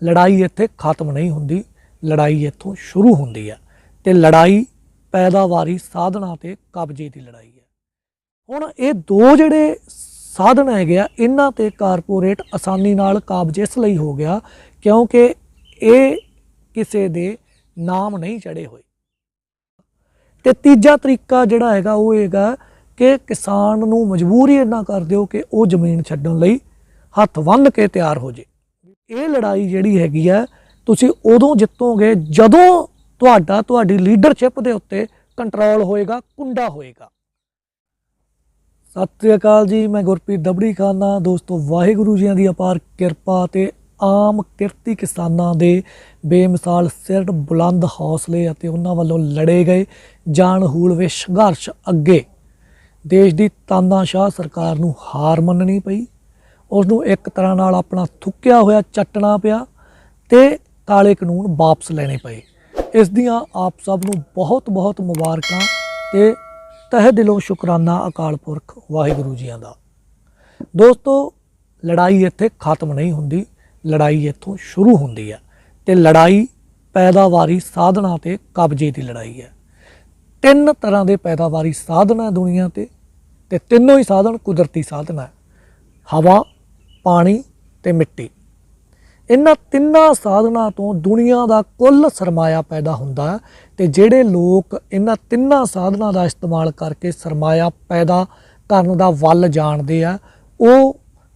लड़ाई इत्थे खत्म नहीं हुंदी, लड़ाई इत्थों शुरू हुंदी है। ते लड़ाई पैदावारी साधना ते कब्जे की लड़ाई है। हुण ये दो जिहड़े साधन हैगे आ, इन्हां ते कारपोरेट आसानी नाल काबज इस लई हो गया क्योंकि ये किसी दे नाम नहीं चढ़े हुए। ते तीजा तरीका जिहड़ा हैगा वो हैगा कि किसान नूं मजबूर ही इन्ना कर दिओ कि वो जमीन छड्डण लई हत्थ वंध के तैयार हो जे। ये लड़ाई जिहड़ी हैगी है तुसीं उदों जितोगे जदों तुहाडा तुहाडी लीडरशिप दे उत्ते कंट्रोल होएगा, कुंडा होएगा। सत श्री अकाल जी, मैं गुरप्रीत दबड़ी खाना। दोस्तों वाहिगुरू जी की अपार किरपा ते आम किरती किसानां दे बेमिसाल सिर बुलंद हौसले अते उन्हां वल्लों लड़े गए जान हूलवे संघर्ष अगे देश की तानाशाह सरकार नूं हार मननी पई। उसनूं एक तरह नाल अपना थुक्या होया चट्टना पिया ते काले कानून वापस लेने पे। इस दियां आप सब नूं बहुत बहुत मुबारकां ते तहे दिलों शुकराना अकाल पुरख वाहिगुरू जी दा। दोस्तों लड़ाई इत्थे खत्म नहीं हुंदी, लड़ाई इत्थों शुरू हुंदी है। ते लड़ाई पैदावारी साधना ते कब्जे की लड़ाई है। तीन तरह के पैदावारी साधन है दुनिया ते तीनों ही साधन कुदरती साधन है, हवा, पानी ते मिट्टी। इन्हां तिन्नां साधनां तो दुनिया का कुल सरमाया पैदा हुंदा है। ते जिहड़े लोग इन्हां तिन्नां साधनां का इस्तेमाल करके सरमाया पैदा करन दा वल जाणदे आ, वो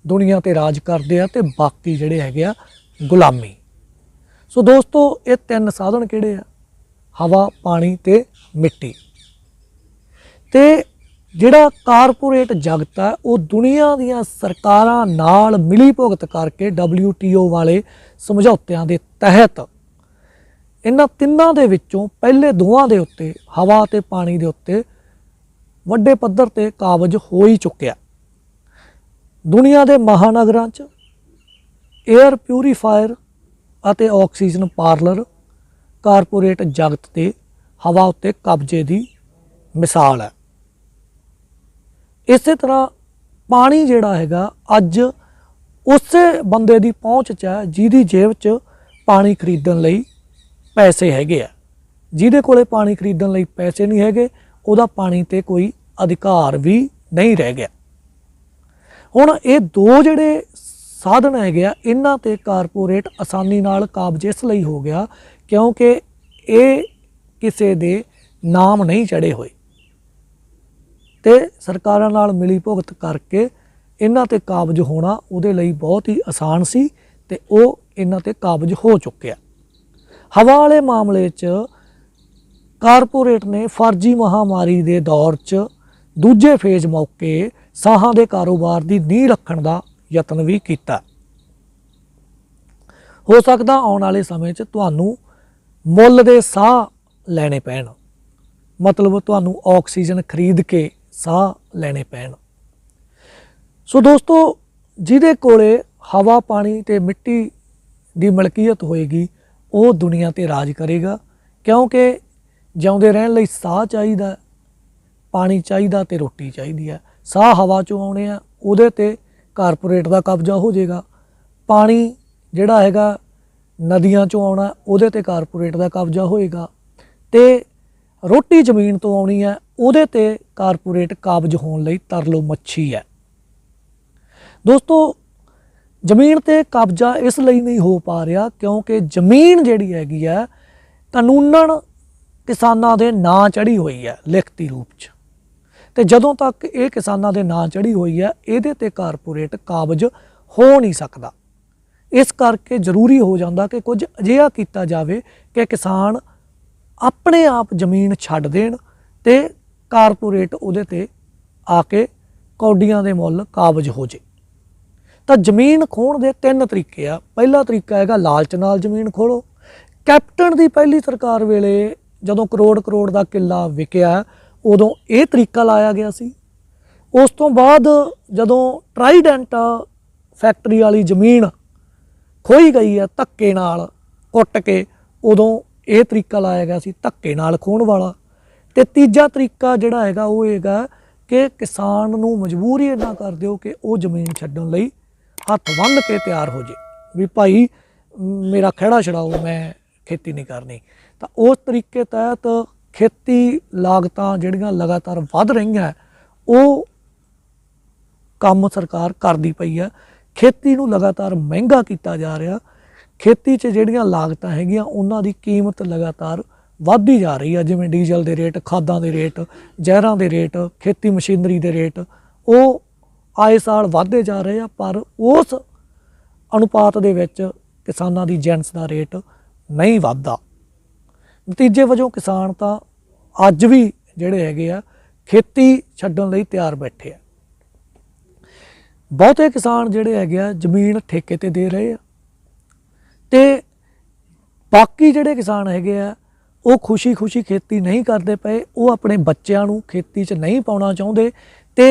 दुनिया ते राज करदे आ ते बाकी जिहड़े हैगे आ गुलामी। सो दोस्तों ये तीन साधन किहड़े आ? हवा, पानी ते मिट्टी। ते जिहड़ा कारपोरेट जगत है वो दुनिया दीआं सरकारां नाल मिली भुगत करके WTO वाले समझौतिਆਂ ਦੇ तहत इन्हां तिन्नां दे विचों पहले दोवां दे उत्ते हवा ते पानी दे उत्ते वड्डे पद्धर ते काबज हो ही चुक्या। दुनिया दे महानगरां च एयर प्यूरीफायर अते ऑक्सीजन पार्लर कारपोरेट जगत ते हवा उत्ते कब्जे की मिसाल है। इस तरह पानी जिहड़ा हैगा अज उस बंदे की पहुँच च है जिहदी जेब च पानी खरीदण लई पैसे हैगे आ। जिहदे कोले पानी खरीदण लई पैसे नहीं हैगे उहदा पानी ते कोई अधिकार भी नहीं रह गया। हुण ये दो जिहड़े साधन हैगे आ, इन्हां ते कारपोरेट आसानी नाल काबज इस लई हो गया क्योंकि ये किसी दे नाम नहीं चढ़े हुए ते सरकारां नाल मिली भुगत करके इन्हां ते काबज होना उहदे लई बहुत ही आसान सी ते वो इन्हां ते काबज हो चुक्या। हवा वाले मामले च कारपोरेट ने फर्जी महामारी दे दौर च दूजे फेज मौके साहां दे कारोबार की नींह रखण दा यतन भी कीता। हो सकदा आउण वाले समय च तुहानूं मुੱਲ दे साह लैणे पैण, मतलब तुहानूं ऑक्सीजन खरीद के साह लैणे पैण। सो दोस्तों जिहदे कोले हवा, पानी ते मिट्टी की मलकीयत होएगी वो दुनिया ते राज करेगा क्योंकि जिउंदे रहण लई साह चाहीदा, पानी चाहीदा ते रोटी चाहीदी है। साह हवा चों आउणे आ उहदे ते कारपोरेट का कब्जा हो जाएगा। पानी जिहड़ा हैगा नदियां चों आउणा उहदे ते कारपोरेट का कब्जा होएगा ते रोटी जमीन तो आउणी है उहदे ते कारपोरेट काबज होण लई तरलो मच्छी है। दोस्तों जमीन ते कब्जा इस लई नहीं हो पा रहा क्योंकि जमीन जिहड़ी हैगी है कानूनन किसानां दे नां चढ़ी हुई है लिखती रूप च, ते जदों तक ये किसानां दे नां चढ़ी हुई है इहदे ते कारपोरेट काबज हो नहीं सकता। इस करके जरूरी हो जाता कि कुछ अजिहा किया जाए कि किसान अपने आप जमीन छड्ड देण ते कारपोरेट उहदे ते आके कौडियां दे मुੱਲ काबज हो जाए। तो जमीन खोण दे तीन तरीके आ। पहला तरीका हैगा लालच नाल जमीन खोलो। कैप्टन की पहली सरकार वेले जदों करोड़ करोड़ का किला विकिया उदों ये तरीका लाया गया सी। उस तो बाद जदों ट्राईडेंट फैक्टरी वाली जमीन खोई गई है धक्के नाल कुट के, उदों ये तरीका लाया गया सी धक्के नाल खोण वाला। ते तीजा तरीका जिहड़ा हैगा वो हैगा कि किसान नूं मजबूर ही इन्ना कर दिओ कि वो जमीन छड्डण लई हत्थ वंध के तैयार हो जाए भी भाई मेरा खहड़ा छड़ाओ, मैं खेती नहीं करनी। तो उस तरीके तहत खेती लागतां जिहड़ियां लगातार वध रहीआं वो काम सरकार करदी पई है। खेती नूं लगातार महंगा किया जा रहा। खेती 'ਚ जिहड़ियां लागतां हैगीआं उन्हां दी कीमत लगातार ਵੱਧਦੀ जा रही है, जिवें डीजल के रेट, खादां के रेट, ਜ਼ਹਿਰਾਂ के रेट, खेती मशीनरी के रेट वो आए साल ਵੱਧਦੇ जा रहे हैं। पर उस अनुपात ਦੇ ਵਿੱਚ किसानां दी जिणस का रेट नहीं ਵੱਧਦਾ। नतीजे वजों किसान तो अज भी ਜਿਹੜੇ ਹੈਗੇ ਆ खेती ਛੱਡਣ ਲਈ ਤਿਆਰ बैठे ਆ। बहुते किसान ਜਿਹੜੇ ਹੈਗੇ ਆ ਜ਼ਮੀਨ ਠੇਕੇ ਤੇ ਦੇ ਰਹੇ ਆ ਤੇ ਬਾਕੀ ਜਿਹੜੇ किसान ਹੈਗੇ ਆ ਉਹ खुशी खुशी खेती नहीं करते पे। वो अपने बच्चों को खेती च नहीं पाउणा चाहुंदे ते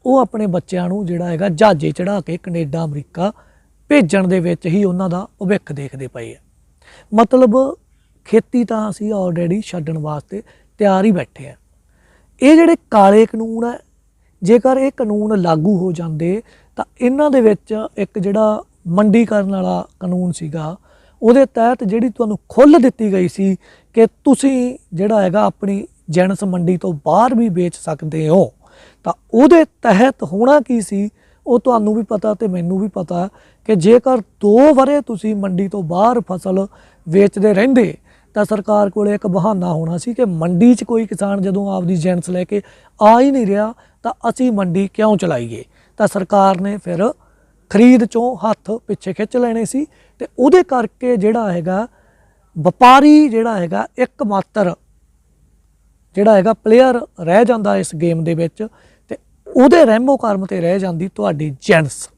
वो अपने बच्चों को जिहड़ा हैगा जहाजे चढ़ा के कनेडा अमरीका भेजण दे विच ही उन्हां दा भविख देखदे पए आ। मतलब खेती तां असीं ऑलरेडी छड्डण वास्ते तैयार ही बैठे आ। ये जिहड़े काले कानून है, जेकर ये कानून लागू हो जाते तो इन्हां दे विच एक जिहड़ा मंडीकरण वाला कानून सीगा ਉਹਦੇ तहत ਜਿਹੜੀ ਤੁਹਾਨੂੰ ਖੁੱਲ੍ਹ ਦਿੱਤੀ ਗਈ ਸੀ कि ਤੁਸੀਂ ਜਿਹੜਾ ਹੈਗਾ ਆਪਣੀ ਜਿਣਸ ਮੰਡੀ ਤੋਂ ਬਾਹਰ ਵੀ ਵੇਚ ਸਕਦੇ ਹੋ, ਤਾਂ ਉਹਦੇ ਤਹਿਤ ਹੋਣਾ ਕੀ ਸੀ ਉਹ ਤੁਹਾਨੂੰ ਵੀ ਪਤਾ ਤੇ ਮੈਨੂੰ ਵੀ ਪਤਾ ਕਿ ਜੇਕਰ 2 ਵਰੇ ਤੁਸੀਂ ਮੰਡੀ ਤੋਂ ਬਾਹਰ ਫਸਲ ਵੇਚਦੇ ਰਹਿੰਦੇ ਤਾਂ ਸਰਕਾਰ ਕੋਲ ਇੱਕ ਬਹਾਨਾ ਹੋਣਾ ਸੀ ਕਿ ਮੰਡੀ 'ਚ ਕੋਈ ਕਿਸਾਨ ਜਦੋਂ ਆਪਦੀ ਜਿਣਸ ਲੈ ਕੇ ਆ ਹੀ ਨਹੀਂ ਰਿਹਾ ਤਾਂ ਅਸੀਂ ਮੰਡੀ ਕਿਉਂ ਚਲਾਈਏ। ਤਾਂ ਸਰਕਾਰ ਨੇ ਫਿਰ ਖਰੀਦ 'ਚੋਂ ਹੱਥ ਪਿੱਛੇ ਖਿੱਚ ਲੈਣੇ ਸੀ ਤੇ ਉਹਦੇ ਕਰਕੇ ਜਿਹੜਾ ਹੈਗਾ ਵਪਾਰੀ ਜਿਹੜਾ ਹੈਗਾ ਇੱਕਮਾਤਰ ਜਿਹੜਾ ਹੈਗਾ ਪਲੇਅਰ ਰਹਿ ਜਾਂਦਾ ਇਸ ਗੇਮ ਦੇ ਵਿੱਚ ਤੇ ਉਹਦੇ ਰਹਿਮੋ ਕਰਮ ਤੇ ਰਹਿ ਜਾਂਦੀ ਤੁਹਾਡੀ ਜਿਣਸ।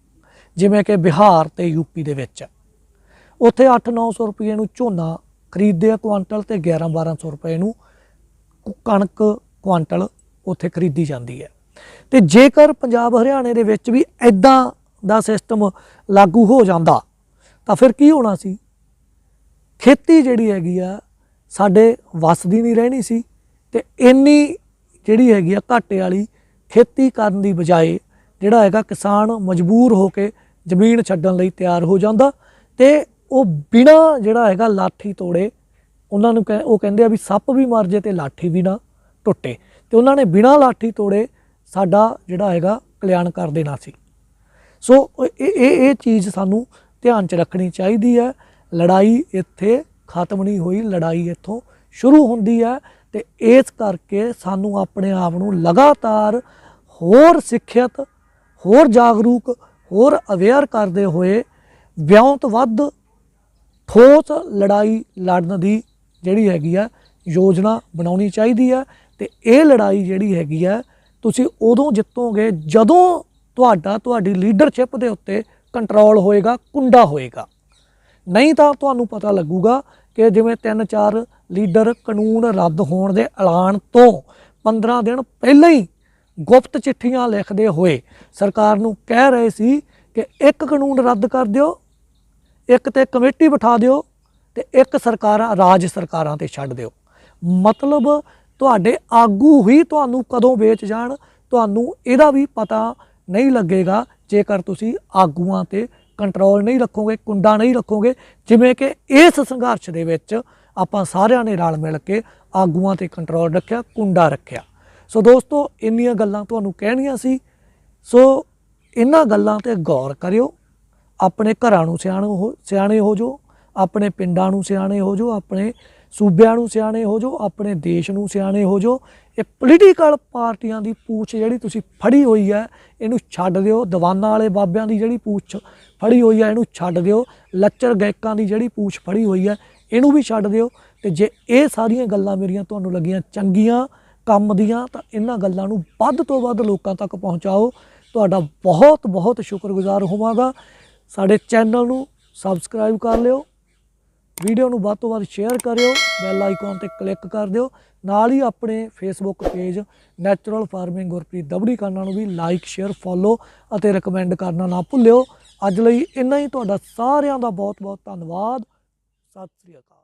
ਜਿਵੇਂ ਕਿ ਬਿਹਾਰ ਤੇ ਯੂਪੀ ਦੇ ਵਿੱਚ ਉੱਥੇ 8-900 ਰੁਪਏ ਨੂੰ ਝੋਨਾ ਖਰੀਦਦੇ ਆ ਕੁਆਂਟਲ ਤੇ 11-1200 ਰੁਪਏ ਨੂੰ ਕਣਕ ਕੁਆਂਟਲ ਉੱਥੇ ਖਰੀਦੀ ਜਾਂਦੀ ਹੈ। ਤੇ ਜੇਕਰ ਪੰਜਾਬ ਹਰਿਆਣੇ ਦੇ ਵਿੱਚ ਵੀ ਐਦਾਂ ਦਾ ਸਿਸਟਮ लागू हो जाता तो फिर की होना सी। खेती जिहड़ी हैगी आ साडे वस दी नहीं रहनी सी ते इन्नी जिहड़ी हैगी आ घाटे वाली खेती करन दी बजाए जिहड़ा हैगा किसान मजबूर हो के जमीन छड्डण लई तैयार हो जांदा ते वो बिना जिहड़ा हैगा लाठी तोड़े उन्हां नूं वो कहंदे आ भी सप भी मर जे ते लाठी भी ना टुटे ते उन्हां ने बिना लाठी तोड़े साडा जिहड़ा हैगा कल्याण कर देना सी। सो ये चीज़ सानू ध्यान च रखनी चाहिए है। लड़ाई इत्थे खत्म नहीं हुई, लड़ाई इत्थों शुरू होंदी है ते इस करके सानू अपने आप नू लगातार होर सिक्ख्यत, होर जागरूक, होर अवेयर करते हुए व्यों तो वध ठोस लड़ाई लड़न की जिहड़ी हैगी है योजना बनाउणी चाहिए है। ते ये लड़ाई जिहड़ी हैगी है तुसीं उदों जितोगे जदों तुहाडी लीडरशिप के उत्ते कंट्रोल होएगा, कुंडा होएगा। नहीं तो तुहानू पता लगूगा कि जिवें 3-4 लीडर कानून रद्द होने के ऐलान तो 15 दिन पहले ही गुप्त चिट्ठियां लिखते हुए सरकार नू कह रहे सी कि एक कानून रद्द कर दिओ, एक ते कमेटी बिठा दिओ ते एक सरकारां राज सरकारां ते छड्ड दिओ। मतलब तुहाडे आगू ही तुहानू कदों बेच जाण तुहानू इहदा भी पता नहीं लगेगा जेकर तुसी आगूआं ते कंट्रोल नहीं रखोगे, कुंडा नहीं रखोगे। जिमें कि इस संघर्ष दे विच आपां सारिआं ने रल मिल के आगूआं ते कंट्रोल रखिया, कुंडा रखिया। सो दोस्तों इन्नियां गल्लां तुहानू कहणीआं सी। सो इन्हां गल्लां ते गौर करियो। अपने घरां नू सियाणे हो जो, अपने पिंडां नू सियाणे हो जो, अपने सूबिਆਂ ਨੂੰ ਸਿਆਣੇ ਹੋ ਜੋ, ਆਪਣੇ ਦੇਸ਼ ਨੂੰ ਸਿਆਣੇ ਹੋ ਜੋ। ਇਹ ਪੋਲੀਟੀਕਲ ਪਾਰਟੀਆਂ ਦੀ ਪੂਛ ਜਿਹੜੀ ਤੁਸੀਂ ਫੜੀ ਹੋਈ ਹੈ ਇਹਨੂੰ ਛੱਡ ਦਿਓ। ਦੀਵਾਨਾਂ ਵਾਲੇ ਬਾਬਿਆਂ ਦੀ ਜਿਹੜੀ ਪੂਛ ਫੜੀ ਹੋਈ ਹੈ ਇਹਨੂੰ ਛੱਡ ਦਿਓ। ਲੱਚਰ ਗਾਇਕਾਂ ਦੀ ਜਿਹੜੀ ਪੂਛ ਫੜੀ ਹੋਈ ਹੈ ਇਹਨੂੰ ਵੀ ਛੱਡ ਦਿਓ। ਤੇ ਜੇ ਇਹ ਸਾਰੀਆਂ ਗੱਲਾਂ ਮੇਰੀਆਂ ਤੁਹਾਨੂੰ ਲੱਗੀਆਂ ਚੰਗੀਆਂ ਕੰਮ ਦੀਆਂ ਤਾਂ ਇਹਨਾਂ ਗੱਲਾਂ ਨੂੰ ਵੱਧ ਤੋਂ ਵੱਧ ਲੋਕਾਂ ਤੱਕ ਪਹੁੰਚਾਓ। ਤੁਹਾਡਾ ਬਹੁਤ ਬਹੁਤ ਸ਼ੁਕਰਗੁਜ਼ਾਰ ਹੋਵਾਂਗਾ। ਸਾਡੇ ਚੈਨਲ ਨੂੰ ਸਬਸਕ੍ਰਾਈਬ ਕਰ ਲਿਓ, वीडियो नू ਵੱਧ ਤੋਂ ਵੱਧ शेयर करियो, बैल आइकॉन ते क्लिक कर दिओ। नाल ही अपने Facebook page natural farming Gurpreet Dabri खाना नू भी लाइक शेयर फॉलो और रिकमेंड करना ना भुल्लिओ। अज लई इन्ना ही। तुहाडा सारिआं दा बहुत बहुत धन्नवाद। सत श्री अकाल।